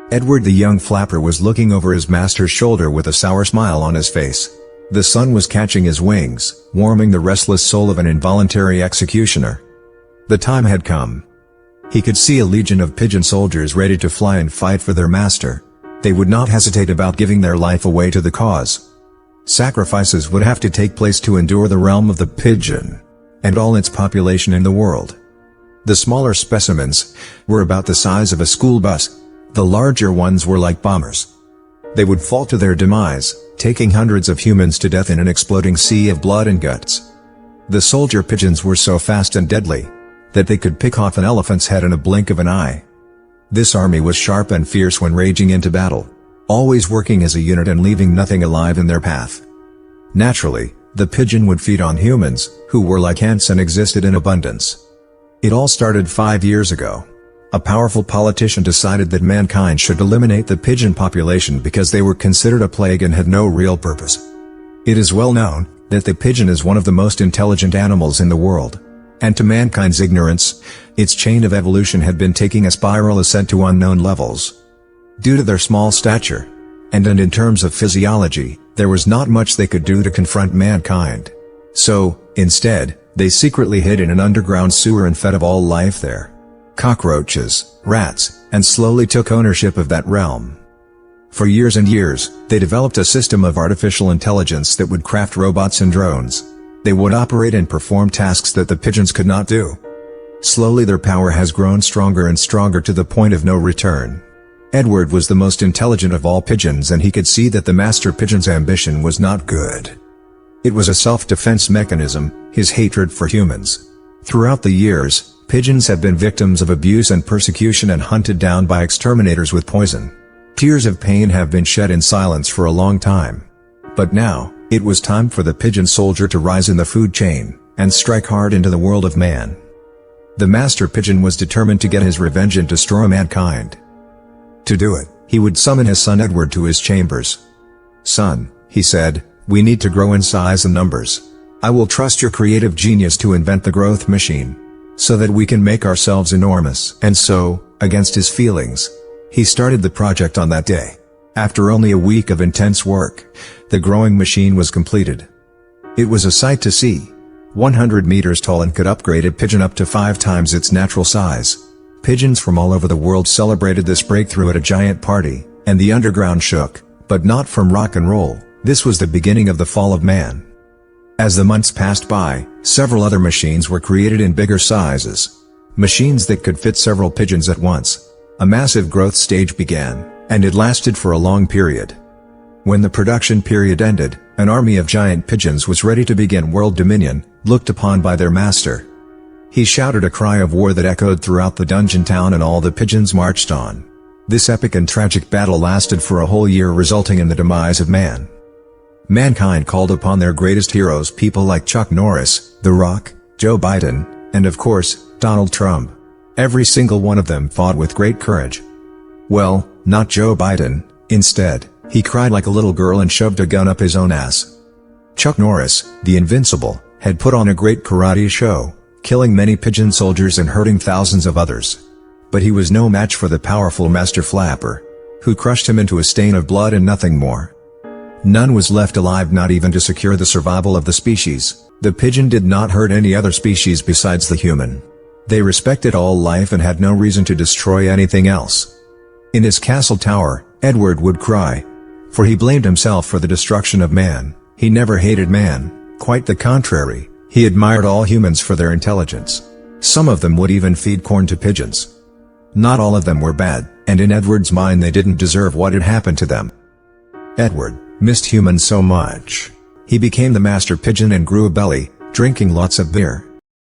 Edward the young flapper was looking over his master's shoulder with a sour smile on his face. The sun was catching his wings, warming the restless soul of an involuntary executioner. The time had come. He could see a legion of pigeon soldiers ready to fly and fight for their master. They would not hesitate about giving their life away to the cause. Sacrifices would have to take place to endure the realm of the pigeon, and all its population in the world. The smaller specimens were about the size of a school bus. The larger ones were like bombers. They would fall to their demise, taking hundreds of humans to death in an exploding sea of blood and guts. The soldier pigeons were so fast and deadly that they could pick off an elephant's head in a blink of an eye. This army was sharp and fierce when raging into battle, always working as a unit and leaving nothing alive in their path. Naturally, the pigeon would feed on humans, who were like ants and existed in abundance. It all started 5 years ago. A powerful politician decided that mankind should eliminate the pigeon population because they were considered a plague and had no real purpose. It is well known that the pigeon is one of the most intelligent animals in the world. And to mankind's ignorance, its chain of evolution had been taking a spiral ascent to unknown levels. Due to their small stature, and in terms of physiology, there was not much they could do to confront mankind. So, instead, they secretly hid in an underground sewer and fed of all life there. Cockroaches, rats, and slowly took ownership of that realm. For years and years, they developed a system of artificial intelligence that would craft robots and drones. They would operate and perform tasks that the pigeons could not do. Slowly their power has grown stronger and stronger to the point of no return. Edward was the most intelligent of all pigeons, and he could see that the master pigeon's ambition was not good. It was a self-defense mechanism, his hatred for humans. Throughout the years, pigeons have been victims of abuse and persecution and hunted down by exterminators with poison. Tears of pain have been shed in silence for a long time. But now, it was time for the pigeon soldier to rise in the food chain, and strike hard into the world of man. The master pigeon was determined to get his revenge and destroy mankind. To do it, he would summon his son Edward to his chambers. "Son," he said, "we need to grow in size and numbers. I will trust your creative genius to invent the growth machine, so that we can make ourselves enormous." And so, against his feelings, he started the project on that day. After only a week of intense work, the growing machine was completed. It was a sight to see. 100 meters tall and could upgrade a pigeon up to 5 times its natural size. Pigeons from all over the world celebrated this breakthrough at a giant party, and the underground shook, but not from rock and roll. This was the beginning of the fall of man. As the months passed by, several other machines were created in bigger sizes. Machines that could fit several pigeons at once. A massive growth stage began, and it lasted for a long period. When the production period ended, an army of giant pigeons was ready to begin world dominion, looked upon by their master. He shouted a cry of war that echoed throughout the dungeon town, and all the pigeons marched on. This epic and tragic battle lasted for a whole year, resulting in the demise of man. Mankind called upon their greatest heroes, people like Chuck Norris, The Rock, Joe Biden, and of course, Donald Trump. Every single one of them fought with great courage. Well, not Joe Biden. Instead, he cried like a little girl and shoved a gun up his own ass. Chuck Norris, the invincible, had put on a great karate show, killing many pigeon soldiers and hurting thousands of others. But he was no match for the powerful Master Flapper, who crushed him into a stain of blood and nothing more. None was left alive, not even to secure the survival of the species. The pigeon did not hurt any other species besides the human. They respected all life and had no reason to destroy anything else. In his castle tower, Edward would cry, for he blamed himself for the destruction of man. He never hated man, quite the contrary, he admired all humans for their intelligence. Some of them would even feed corn to pigeons. Not all of them were bad, and in Edward's mind they didn't deserve what had happened to them. Edward missed humans so much. He became the master pigeon and grew a belly, drinking lots of beer.